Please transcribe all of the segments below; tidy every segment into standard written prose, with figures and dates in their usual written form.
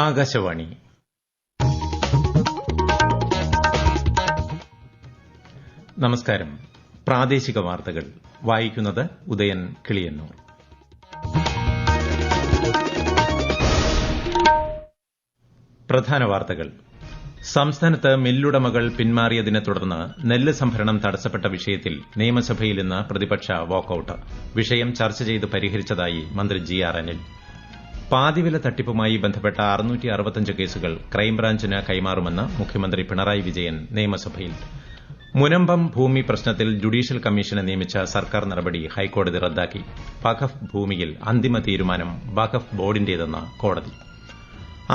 ആകാശവാണി. നമസ്കാരം. പ്രാദേശിക വാർത്തകൾ വായിക്കുന്നത് ഉദയൻ കിളിയന്നൂർ. പ്രധാന വാർത്തകൾ. സംസ്ഥാനത്ത് മില്ലുടമകൾ പിന്മാറിയതിനെ തുടർന്ന് നെല്ല് സംഭരണം തടസ്സപ്പെട്ട വിഷയത്തിൽ നിയമസഭയിൽ ഇന്ന് പ്രതിപക്ഷ വാക്കൌട്ട്. വിഷയം ചർച്ച ചെയ്ത് പരിഹരിച്ചതായി മന്ത്രി ജി ആർ അനിൽ. പാതിവില തട്ടിപ്പുമായി ബന്ധപ്പെട്ട 665 കേസുകൾ ക്രൈംബ്രാഞ്ചിന് കൈമാറുമെന്ന് മുഖ്യമന്ത്രി പിണറായി വിജയൻ നിയമസഭയിൽ. മുനമ്പം ഭൂമി പ്രശ്നത്തിൽ ജുഡീഷ്യൽ കമ്മീഷനെ നിയമിച്ച സർക്കാർ നടപടി ഹൈക്കോടതി റദ്ദാക്കി. വഖഫ് ഭൂമിയിൽ അന്തിമ തീരുമാനം വഖഫ് ബോർഡിന്റേതെന്ന് കോടതി.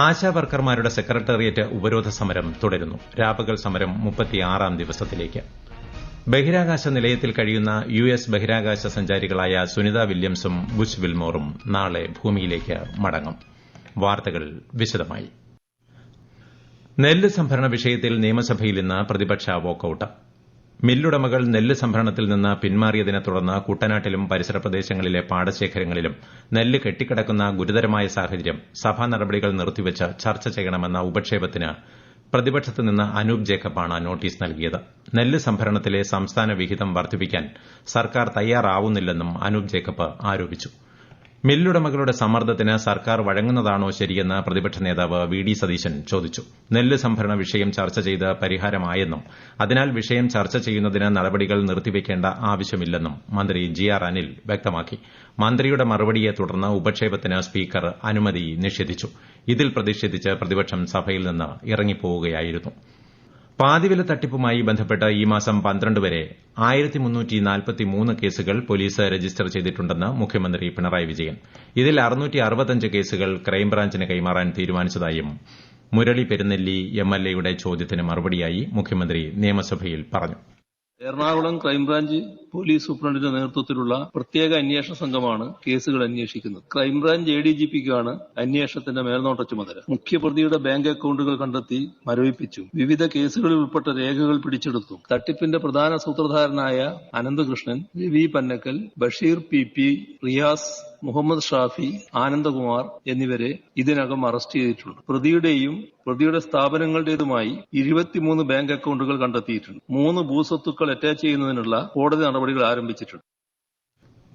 ആശാവർക്കർമാരുടെ സെക്രട്ടേറിയറ്റ് ഉപരോധ സമരം തുടരുന്നു. രാപകൽ സമരം 36ാം ദിവസത്തിലേക്ക്. ബഹിരാകാശ നിലയത്തിൽ കഴിയുന്ന US ബഹിരാകാശ സഞ്ചാരികളായ സുനിത വില്യംസും ബുച്ച് വിൽമോറും നാളെ ഭൂമിയിലേക്ക് മടങ്ങും. വാർത്തകൾ വിശദമായി. നെല്ല് സംഭരണ വിഷയത്തിൽ നിയമസഭയിൽ ഇന്ന് പ്രതിപക്ഷ വാക്കൌട്ട്. മില്ലുടമകൾ നെല്ല് സംഭരണത്തിൽ നിന്ന് പിന്മാറിയതിനെ തുടർന്ന് കുട്ടനാട്ടിലും പരിസര പ്രദേശങ്ങളിലെ പാടശേഖരങ്ങളിലും നെല്ല് കെട്ടിക്കിടക്കുന്ന ഗുരുതരമായ സാഹചര്യം സഭാ നടപടികൾ നിർത്തിവച്ച് ചർച്ച ചെയ്യണമെന്ന ഉപക്ഷേപത്തിന് പ്രതിപക്ഷത്ത് നിന്ന് അനൂപ് ജേക്കബാണ് നോട്ടീസ് നൽകിയത്. നെല്ല് സംഭരണത്തിലെ സംസ്ഥാന വിഹിതം വർദ്ധിപ്പിക്കാൻ സർക്കാർ തയ്യാറാവുന്നില്ലെന്നും അനൂപ് ജേക്കബ് ആരോപിച്ചു. മില്ലുടമകളുടെ സമ്മർദ്ദത്തിന് സർക്കാർ വഴങ്ങുന്നതാണോ ശരിയെന്ന് പ്രതിപക്ഷ നേതാവ് വി ഡി സതീശൻ ചോദിച്ചു. നെല്ല് സംഭരണ വിഷയം ചർച്ച ചെയ്ത് പരിഹാരമായെന്നും അതിനാൽ വിഷയം ചർച്ച ചെയ്യുന്നതിന് നടപടികൾ നിർത്തിവെക്കേണ്ട ആവശ്യമില്ലെന്നും മന്ത്രി ജി ആർ അനിൽ വ്യക്തമാക്കി. മന്ത്രിയുടെ മറുപടിയെ തുടർന്ന് ഉപക്ഷേപത്തിന് സ്പീക്കർ അനുമതി നിഷേധിച്ചു. ഇതിൽ പ്രതിഷേധിച്ച് പ്രതിപക്ഷം സഭയിൽ നിന്ന് ഇറങ്ങിപ്പോവുകയായിരുന്നു. പാതിവില തട്ടിപ്പുമായി ബന്ധപ്പെട്ട് ഈ മാസം 12 വരെ 1343 കേസുകൾ പോലീസ് രജിസ്റ്റർ ചെയ്തിട്ടുണ്ടെന്ന് മുഖ്യമന്ത്രി പിണറായി വിജയൻ. ഇതിൽ 665 കേസുകൾ ക്രൈംബ്രാഞ്ചിന് കൈമാറാൻ തീരുമാനിച്ചതായും മുരളി പെരുന്നെല്ലി MLA-യുടെ ചോദ്യത്തിന് മറുപടിയായി മുഖ്യമന്ത്രി നിയമസഭയിൽ പറഞ്ഞു. എറണാകുളം ക്രൈംബ്രാഞ്ച് പോലീസ് സൂപ്രണ്ടിന്റെ നേതൃത്വത്തിലുള്ള പ്രത്യേക അന്വേഷണ സംഘമാണ് കേസുകൾ അന്വേഷിക്കുന്നത്. ക്രൈംബ്രാഞ്ച് ADGP-ക്കാണ് അന്വേഷണത്തിന്റെ മേൽനോട്ട ചുമതല. മുഖ്യപ്രതിയുടെ ബാങ്ക് അക്കൌണ്ടുകൾ കണ്ടെത്തി മരവിപ്പിച്ചു. വിവിധ കേസുകളിൽ ഉൾപ്പെട്ട രേഖകൾ പിടിച്ചെടുത്തു. തട്ടിപ്പിന്റെ പ്രധാന സൂത്രധാരനായ അനന്തകൃഷ്ണൻ, രവി പന്നക്കൽ, ബഷീർ PP, റിയാസ്, മുഹമ്മദ് ഷാഫി, ആനന്ദകുമാർ എന്നിവരെ ഇതിനകം അറസ്റ്റ് ചെയ്തിട്ടുണ്ട്. പ്രതിയുടെയും പ്രതിയുടെ സ്ഥാപനങ്ങളുടേതുമായി 23 ബാങ്ക് അക്കൌണ്ടുകൾ കണ്ടെത്തിയിട്ടുണ്ട്. 3 ഭൂസ്വത്തുക്കൾ അറ്റാച്ച് ചെയ്യുന്നതിനുള്ള കോടതി നടപടികൾ ആരംഭിച്ചിട്ടുണ്ട്.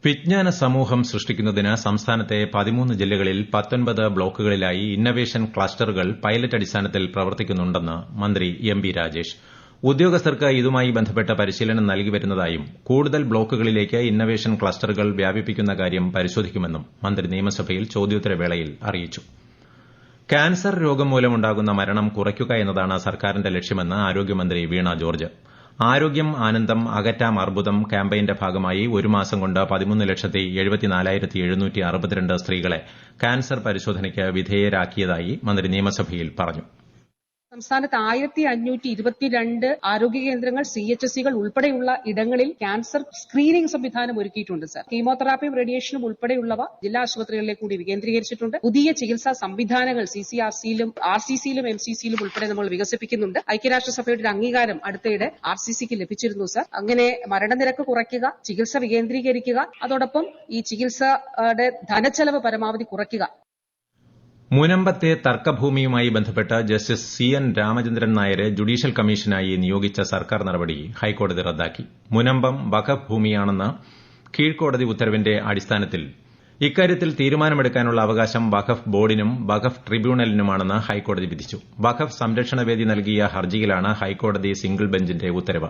വിജ്ഞാന സമൂഹം സൃഷ്ടിക്കുന്നതിന് സംസ്ഥാനത്തെ 13 ജില്ലകളിൽ 19 ബ്ലോക്കുകളിലായി ഇന്നവേഷൻ ക്ലസ്റ്ററുകൾ പൈലറ്റ് അടിസ്ഥാനത്തിൽ പ്രവർത്തിക്കുന്നുണ്ടെന്ന് മന്ത്രി MB രാജേഷ്. ഉദ്യോഗസ്ഥർക്ക് ഇതുമായി ബന്ധപ്പെട്ട പരിശീലനം നൽകി വരുന്നതായും കൂടുതൽ ബ്ലോക്കുകളിലേക്ക് ഇന്നവേഷൻ ക്ലസ്റ്ററുകൾ വ്യാപിപ്പിക്കുന്ന കാര്യം പരിശോധിക്കുമെന്നും മന്ത്രി നിയമസഭയിൽ ചോദ്യോത്തരവേളയിൽ അറിയിച്ചു. ക്യാൻസർ രോഗം മൂലമുണ്ടാകുന്ന മരണം കുറയ്ക്കുക എന്നതാണ് സർക്കാരിന്റെ ലക്ഷ്യമെന്ന് ആരോഗ്യമന്ത്രി വീണ ജോർജ്. ആരോഗ്യം ആനന്ദം അകറ്റാം അർബുദം ക്യാമ്പയിന്റെ ഭാഗമായി ഒരു മാസം കൊണ്ട് 13,74,762 സ്ത്രീകളെ ക്യാൻസർ പരിശോധനയ്ക്ക് വിധേയരാക്കിയതായി മന്ത്രി നിയമസഭയിൽ പറഞ്ഞു. സംസ്ഥാനത്ത് 1522 ആരോഗ്യ കേന്ദ്രങ്ങൾ, CHSCകൾ ഉൾപ്പെടെയുള്ള ഇടങ്ങളിൽ ക്യാൻസർ സ്ക്രീനിംഗ് സംവിധാനം ഒരുക്കിയിട്ടുണ്ട് സർ. കീമോതെറാപ്പിയും റേഡിയേഷനും ഉൾപ്പെടെയുള്ളവ ജില്ലാ ആശുപത്രികളിലേക്ക് കൂടി വികേന്ദ്രീകരിച്ചിട്ടുണ്ട്. പുതിയ ചികിത്സാ സംവിധാനങ്ങൾ CCRCയിലും RCCയിലും MCCയിലും ഉൾപ്പെടെ നമ്മൾ വികസിപ്പിക്കുന്നുണ്ട്. ഐക്യരാഷ്ട്രസഭയുടെ അംഗീകാരം അടുത്തിടെ RCCക്ക് ലഭിച്ചിരുന്നു സർ. അങ്ങനെ മരണനിരക്ക് കുറയ്ക്കുക, ചികിത്സ വികേന്ദ്രീകരിക്കുക, അതോടൊപ്പം ഈ ചികിത്സയുടെ ധനച്ചെലവ് പരമാവധി കുറയ്ക്കുക. മുനമ്പത്തെ തർക്കഭൂമിയുമായി ബന്ധപ്പെട്ട് ജസ്റ്റിസ് CN രാമചന്ദ്രൻ നായരെ ജുഡീഷ്യൽ കമ്മീഷനായി നിയോഗിച്ച സർക്കാർ നടപടി ഹൈക്കോടതി റദ്ദാക്കി. മുനമ്പം വഖഫ് ഭൂമിയാണെന്ന കീഴ്ക്കോടതി ഉത്തരവിന്റെ അടിസ്ഥാനത്തിൽ ഇക്കാര്യത്തിൽ തീരുമാനമെടുക്കാനുള്ള അവകാശം വഖഫ് ബോർഡിനും വഖഫ് ട്രിബ്യൂണലിനുമാണെന്ന് ഹൈക്കോടതി വിധിച്ചു. വഖഫ് സംരക്ഷണവേദി നൽകിയ ഹർജിയിലാണ് ഹൈക്കോടതി സിംഗിൾ ബെഞ്ചിന്റെ ഉത്തരവ്.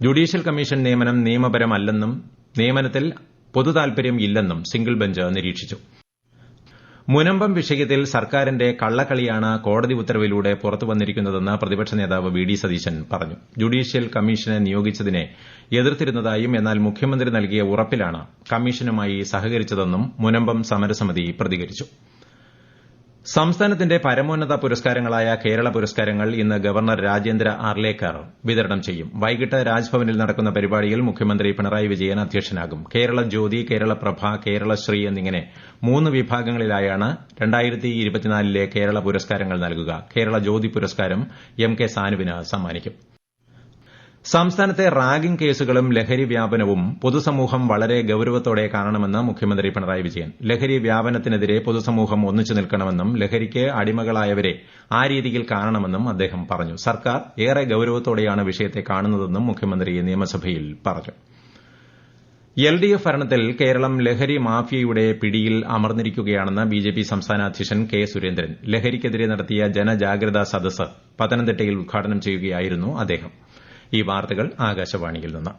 ജുഡീഷ്യൽ കമ്മീഷൻ നിയമനം നിയമപരമല്ലെന്നും നിയമനത്തിൽ പൊതുതാൽപര്യം ഇല്ലെന്നും സിംഗിൾ ബെഞ്ച് നിരീക്ഷിച്ചു. മുനമ്പം വിഷയത്തിൽ സർക്കാരിന്റെ കള്ളക്കളിയാണ് കോടതി ഉത്തരവിലൂടെ പുറത്തുവന്നിരിക്കുന്നതെന്ന് പ്രതിപക്ഷ നേതാവ് വി ഡി സതീശൻ പറഞ്ഞു. ജുഡീഷ്യൽ കമ്മീഷനെ നിയോഗിച്ചതിനെ എതിർത്തിരുന്നതായും എന്നാൽ മുഖ്യമന്ത്രി നൽകിയ ഉറപ്പിലാണ് കമ്മീഷനുമായി സഹകരിച്ചതെന്നും മുനമ്പം സമരസമിതി പ്രതികരിച്ചു. സംസ്ഥാനത്തിന്റെ പരമോന്നത പുരസ്കാരങ്ങളായ കേരള പുരസ്കാരങ്ങൾ ഇന്ന് ഗവർണർ രാജേന്ദ്ര ആർലേക്കർ വിതരണം ചെയ്യും. വൈകിട്ട് രാജ്ഭവനിൽ നടക്കുന്ന പരിപാടിയിൽ മുഖ്യമന്ത്രി പിണറായി വിജയൻ അധ്യക്ഷനാകും. കേരള ജ്യോതി, കേരള പ്രഭ, കേരളശ്രീ എന്നിങ്ങനെ 3 വിഭാഗങ്ങളിലായാണ് 2024 കേരള പുരസ്കാരങ്ങൾ നൽകുക. കേരള ജ്യോതി പുരസ്കാരം MK സാനുവിന് സമ്മാനിക്കും. സംസ്ഥാനത്തെ റാഗിംഗ് കേസുകളും ലഹരി വ്യാപനവും പൊതുസമൂഹം വളരെ ഗൌരവത്തോടെ കാണണമെന്ന് മുഖ്യമന്ത്രി പിണറായി വിജയൻ. ലഹരി വ്യാപനത്തിനെതിരെ പൊതുസമൂഹം ഒന്നിച്ചു നിൽക്കണമെന്നും ലഹരിക്ക് അടിമകളായവരെ ആ രീതിയിൽ കാണണമെന്നും അദ്ദേഹം പറഞ്ഞു. സർക്കാർ ഏറെ ഗൌരവത്തോടെയാണ് വിഷയത്തെ കാണുന്നതെന്നും മുഖ്യമന്ത്രി നിയമസഭയിൽ പറഞ്ഞു. എൽഡിഎഫ് ഭരണത്തിൽ കേരളം ലഹരി മാഫിയയുടെ പിടിയിൽ അമർന്നിരിക്കുകയാണെന്ന് ബിജെപി സംസ്ഥാന അധ്യക്ഷൻ കെ സുരേന്ദ്രൻ. ലഹരിക്കെതിരെ നടത്തിയ ജനജാഗ്രതാ സദസ്സ് പത്തനംതിട്ടയിൽ ഉദ്ഘാടനം ചെയ്യുകയായിരുന്നു അദ്ദേഹം. ഈ വാർത്തകൾ ആകാശവാണിയിൽ നിന്ന്.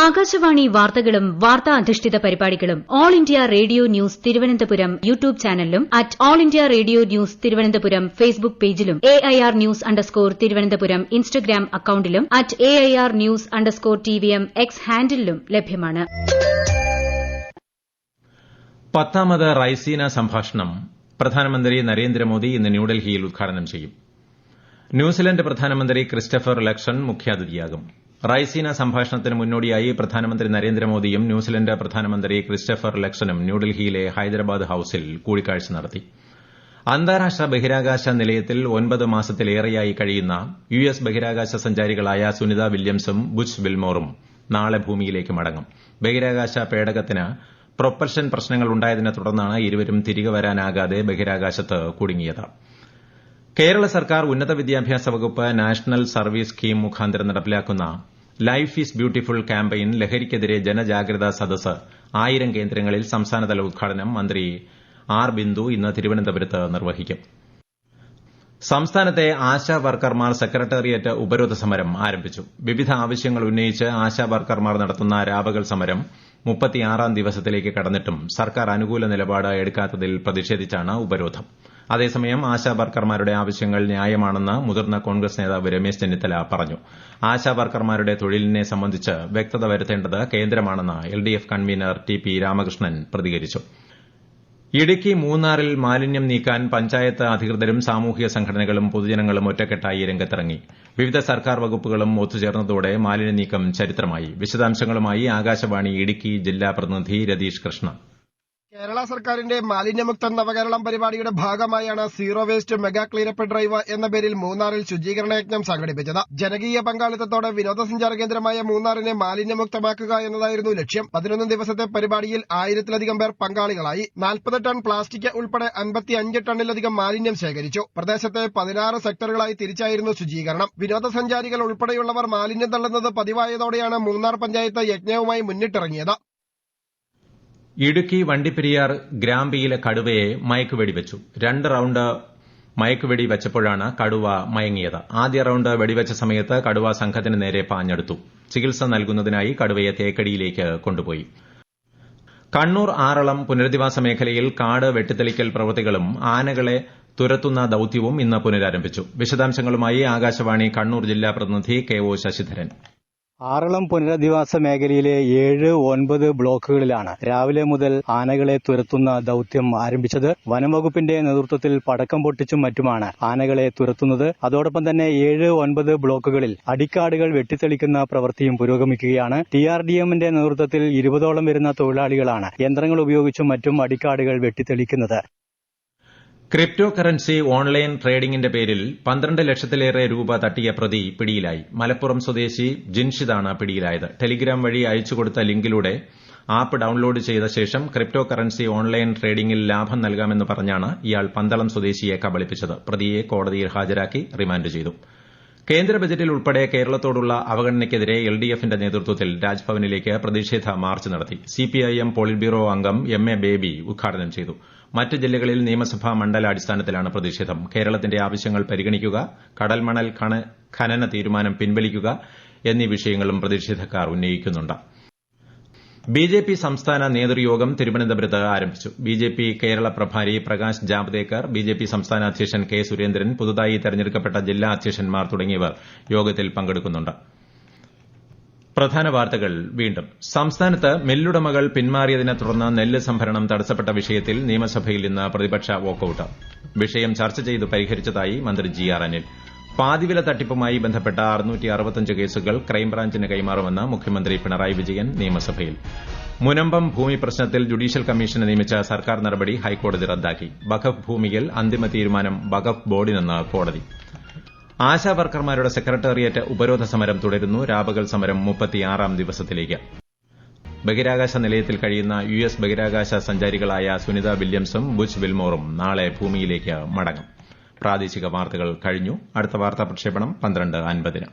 ആകാശവാണി വാർത്തകളും വാർത്താ അധിഷ്ഠിത പരിപാടികളും All India Radio News Thiruvananthapuram YouTube ചാനലിലും at All India Radio News Thiruvananthapuram Facebook പേജിലും AIR ന്യൂസ് _ ഇൻസ്റ്റഗ്രാം അക്കൌണ്ടിലും അറ്റ് AIR ന്യൂസ് _ എക്സ് ഹാൻഡിലും ലഭ്യമാണ്. 10ാമത് റൈസീന സംഭാഷണം പ്രധാനമന്ത്രി നരേന്ദ്രമോദി ഇന്ന് ന്യൂഡൽഹിയിൽ ഉദ്ഘാടനം ചെയ്യും. ന്യൂസിലന്റ് പ്രധാനമന്ത്രി ക്രിസ്റ്റഫർ ലക്സൺ മുഖ്യാതിഥിയാകും. റൈസീന സംഭാഷണത്തിന് മുന്നോടിയായി പ്രധാനമന്ത്രി നരേന്ദ്രമോദിയും ന്യൂസിലന്റ് പ്രധാനമന്ത്രി ക്രിസ്റ്റഫർ ലക്സണും ന്യൂഡൽഹിയിലെ ഹൈദരാബാദ് ഹൌസിൽ കൂടിക്കാഴ്ച നടത്തി. അന്താരാഷ്ട്ര ബഹിരാകാശ നിലയത്തിൽ 9 മാസത്തിലേറെയായി കഴിയുന്ന US ബഹിരാകാശ സഞ്ചാരികളായ സുനിത വില്യംസും ബുച്ച് വിൽമോറും നാളെ ഭൂമിയിലേക്ക് മടങ്ങും. ബഹിരാകാശ പേടകത്തിന് പ്രൊപ്പൽഷൻ പ്രശ്നങ്ങൾ ഉണ്ടായതിനെ തുടർന്നാണ് ഇരുവരും തിരികെ വരാനാകാതെ ബഹിരാകാശത്ത് കുടുങ്ങിയത്. കേരള സർക്കാർ ഉന്നത വിദ്യാഭ്യാസ വകുപ്പ് നാഷണൽ സർവീസ് സ്കീം മുഖാന്തരം നടപ്പിലാക്കുന്ന ലൈഫ് ഈസ് ബ്യൂട്ടിഫുൾ ക്യാമ്പയിൻ ലഹരിക്കെതിരെ ജനജാഗ്രതാ സദസ്സ് 1000 കേന്ദ്രങ്ങളിൽ സംസ്ഥാനതല ഉദ്ഘാടനം മന്ത്രി ആർ ബിന്ദു ഇന്ന് തിരുവനന്തപുരത്ത് നിർവഹിക്കും. സംസ്ഥാനത്തെ ആശാ വർക്കർമാർ സെക്രട്ടേറിയറ്റ് ഉപരോധ സമരം ആരംഭിച്ചു. വിവിധ ആവശ്യങ്ങൾ ഉന്നയിച്ച് ആശാ വർക്കർമാർ നടത്തുന്ന രാപകൽ സമരം 36ാം ദിവസത്തിലേക്ക് കടന്നിട്ടും സർക്കാർ അനുകൂല നിലപാട് എടുക്കാത്തതിൽ പ്രതിഷേധിച്ചാണ് ഉപരോധം. അതേസമയം ആശാ വർക്കർമാരുടെ ആവശ്യങ്ങൾ ന്യായമാണെന്ന് മുതിർന്ന കോൺഗ്രസ് നേതാവ് രമേശ് ചെന്നിത്തല പറഞ്ഞു. ആശാ വർക്കർമാരുടെ തൊഴിലിനെ സംബന്ധിച്ച് വ്യക്തത വരുത്തേണ്ടത് കേന്ദ്രമാണെന്ന് LDF കൺവീനർ TP രാമകൃഷ്ണൻ പ്രതികരിച്ചു. ഇടുക്കി മൂന്നാറിൽ മാലിന്യം നീക്കാൻ പഞ്ചായത്ത് അധികൃതരും സാമൂഹിക സംഘടനകളും പൊതുജനങ്ങളും ഒറ്റക്കെട്ടായി രംഗത്തിറങ്ങി. വിവിധ സർക്കാർ വകുപ്പുകളും ഒത്തുചേർന്നതോടെ മാലിന്യ നീക്കം ചരിത്രമായി. വിശദാംശങ്ങളുമായി ആകാശവാണി ഇടുക്കി ജില്ലാ പ്രതിനിധി രതീഷ് കൃഷ്ണ. കേരള സർക്കാരിന്റെ മാലിന്യമുക്ത നവകേരളം പരിപാടിയുടെ ഭാഗമായാണ് zero waste mega cleanup drive എന്ന പേരിൽ മൂന്നാറിൽ ശുചീകരണ യജ്ഞം സംഘടിപ്പിച്ചത്. ജനകീയ പങ്കാളിത്തത്തോടെ വിനോദസഞ്ചാര കേന്ദ്രമായ മൂന്നാറിനെ മാലിന്യമുക്തമാക്കുക എന്നതായിരുന്നു ലക്ഷ്യം. 11 ദിവസത്തെ പരിപാടിയിൽ 1000-ലധികം പേർ പങ്കാളികളായി. 40 ടൺ പ്ലാസ്റ്റിക് ഉൾപ്പെടെ 55 ടണ്ണിലധികം മാലിന്യം ശേഖരിച്ചു. പ്രദേശത്തെ 16 സെക്ടറുകളായി തിരിച്ചായിരുന്നു ശുചീകരണം. വിനോദസഞ്ചാരികൾ ഉൾപ്പെടെയുള്ളവർ മാലിന്യം തള്ളുന്നത് പതിവായതോടെയാണ് മൂന്നാർ പഞ്ചായത്ത് യജ്ഞവുമായി മുന്നിട്ടിറങ്ങിയത്. ഇടുക്കി വണ്ടിപ്പെരിയാർ ഗ്രാമ്പിയിലെ കടുവയെ മയക്കുവെടി വെച്ചു. 2 റൌണ്ട് മയക്കുവെടി വെച്ചപ്പോഴാണ് കടുവ മയങ്ങിയത്. ആദ്യ റൌണ്ട് വെടിവെച്ച സമയത്ത് കടുവ സംഘത്തിന് നേരെ പാഞ്ഞെടുത്തു. ചികിത്സ നൽകുന്നതിനായി കടുവയെ തേക്കടിയിലേക്ക് കൊണ്ടുപോയി. കണ്ണൂർ ആറളം പുനരധിവാസ മേഖലയിൽ കാട് വെട്ടിത്തെളിക്കൽ പ്രവൃത്തികളും ആനകളെ തുരത്തുന്ന ദൌത്യവും ഇന്ന് പുനരാരംഭിച്ചു. വിശദാംശങ്ങളുമായി ആകാശവാണി കണ്ണൂർ ജില്ലാ പ്രതിനിധി KO ശശിധരൻ. ആറളം പുനരധിവാസ മേഖലയിലെ 7-9 ബ്ലോക്കുകളിലാണ് രാവിലെ മുതൽ ആനകളെ തുരത്തുന്ന ദൌത്യം ആരംഭിച്ചത്. വനംവകുപ്പിന്റെ നേതൃത്വത്തിൽ പടക്കം പൊട്ടിച്ചും മറ്റുമാണ് ആനകളെ തുരത്തുന്നത്. അതോടൊപ്പം തന്നെ 7-9 ബ്ലോക്കുകളിൽ അടിക്കാടുകൾ വെട്ടിത്തെളിക്കുന്ന പ്രവൃത്തിയും പുരോഗമിക്കുകയാണ്. TRDMന്റെ നേതൃത്വത്തിൽ 20ഓളം വരുന്ന തൊഴിലാളികളാണ് യന്ത്രങ്ങൾ ഉപയോഗിച്ചും മറ്റും അടിക്കാടുകൾ വെട്ടിത്തെളിക്കുന്നത്. ക്രിപ്റ്റോ കറൻസി ഓൺലൈൻ ട്രേഡിംഗിന്റെ പേരിൽ 12 ലക്ഷത്തിലേറെ രൂപ തട്ടിയ പ്രതി പിടിയിലായി. മലപ്പുറം സ്വദേശി ജിൻഷിദാണ് പിടിയിലായത്. ടെലിഗ്രാം വഴി അയച്ചുകൊടുത്ത ലിങ്കിലൂടെ ആപ്പ് ഡൌൺലോഡ് ചെയ്ത ശേഷം ക്രിപ്റ്റോ കറൻസി ഓൺലൈൻ ട്രേഡിംഗിൽ ലാഭം നൽകാമെന്ന് പറഞ്ഞാണ് ഇയാൾ പന്തളം സ്വദേശിയെ കബളിപ്പിച്ചത്. പ്രതിയെ കോടതിയിൽ ഹാജരാക്കി റിമാൻഡ് ചെയ്തു. കേന്ദ്ര ബജറ്റിൽ ഉൾപ്പെടെ കേരളത്തോടുള്ള അവഗണനയ്ക്കെതിരെ LDFന്റെ നേതൃത്വത്തിൽ രാജ്ഭവനിലേക്ക് പ്രതിഷേധ മാർച്ച് നടത്തി. CPIM പോളിറ്റ് ബ്യൂറോ അംഗം MA ബേബി ഉദ്ഘാടനം ചെയ്തു. മറ്റ് ജില്ലകളിൽ നിയമസഭാ മണ്ഡലാടിസ്ഥാനത്തിലാണ് പ്രതിഷേധം. കേരളത്തിന്റെ ആവശ്യങ്ങൾ പരിഗണിക്കുക, കടൽമണൽ ഖനന തീരുമാനം പിൻവലിക്കുക എന്നീ വിഷയങ്ങളും പ്രതിഷേധക്കാർ ഉന്നയിക്കുന്നുണ്ട്. BJP സംസ്ഥാന നേതൃയോഗം തിരുവനന്തപുരത്ത് ആരംഭിച്ചു. BJP കേരള പ്രഭാരി പ്രകാശ് ജാവ്ദേക്കർ, BJP സംസ്ഥാന അധ്യക്ഷൻ K സുരേന്ദ്രൻ, പുതുതായി തെരഞ്ഞെടുക്കപ്പെട്ട ജില്ലാ അധ്യക്ഷന്മാർ തുടങ്ങിയവർ യോഗത്തിൽ പങ്കെടുക്കുന്നുണ്ട്. പ്രധാന വാർത്തകൾ വീണ്ടും. സംസ്ഥാനത്ത് മില്ലുടമകൾ പിന്മാറിയതിനെ തുടർന്ന് നെല്ല് സംഭരണം തടസ്സപ്പെട്ട വിഷയത്തിൽ നിയമസഭയിൽ ഇന്ന് പ്രതിപക്ഷ വാക്കൌട്ട്. വിഷയം ചർച്ച ചെയ്ത് പരിഹരിച്ചതായി മന്ത്രി GR അനിൽ. പാതിവില തട്ടിപ്പുമായി ബന്ധപ്പെട്ട 665 കേസുകൾ ക്രൈംബ്രാഞ്ചിന് കൈമാറുമെന്ന് മുഖ്യമന്ത്രി പിണറായി വിജയൻ നിയമസഭയിൽ. മുനമ്പം ഭൂമി പ്രശ്നത്തിൽ ജുഡീഷ്യൽ കമ്മീഷനെ നിയമിച്ച സർക്കാർ നടപടി ഹൈക്കോടതി റദ്ദാക്കി. വഖഫ് ഭൂമിയിൽ അന്തിമ തീരുമാനം വഖഫ് ബോർഡിനെന്ന് കോടതി. ആശാവർക്കർമാരുടെ സെക്രട്ടേറിയറ്റ് ഉപരോധ സമരം തുടരുന്നു. രാപകൽ സമരം 36ാം ദിവസത്തിലേക്ക്. ബഹിരാകാശ നിലയത്തിൽ കഴിയുന്ന യുഎസ് ബഹിരാകാശ സഞ്ചാരികളായ സുനിത വില്യംസും ബുച്ച് വിൽമോറും നാളെ ഭൂമിയിലേക്ക് മടങ്ങും. പ്രാദേശിക വാർത്തകൾ കഴിഞ്ഞു. അടുത്ത വാർത്താ പ്രക്ഷേപണം 12:50.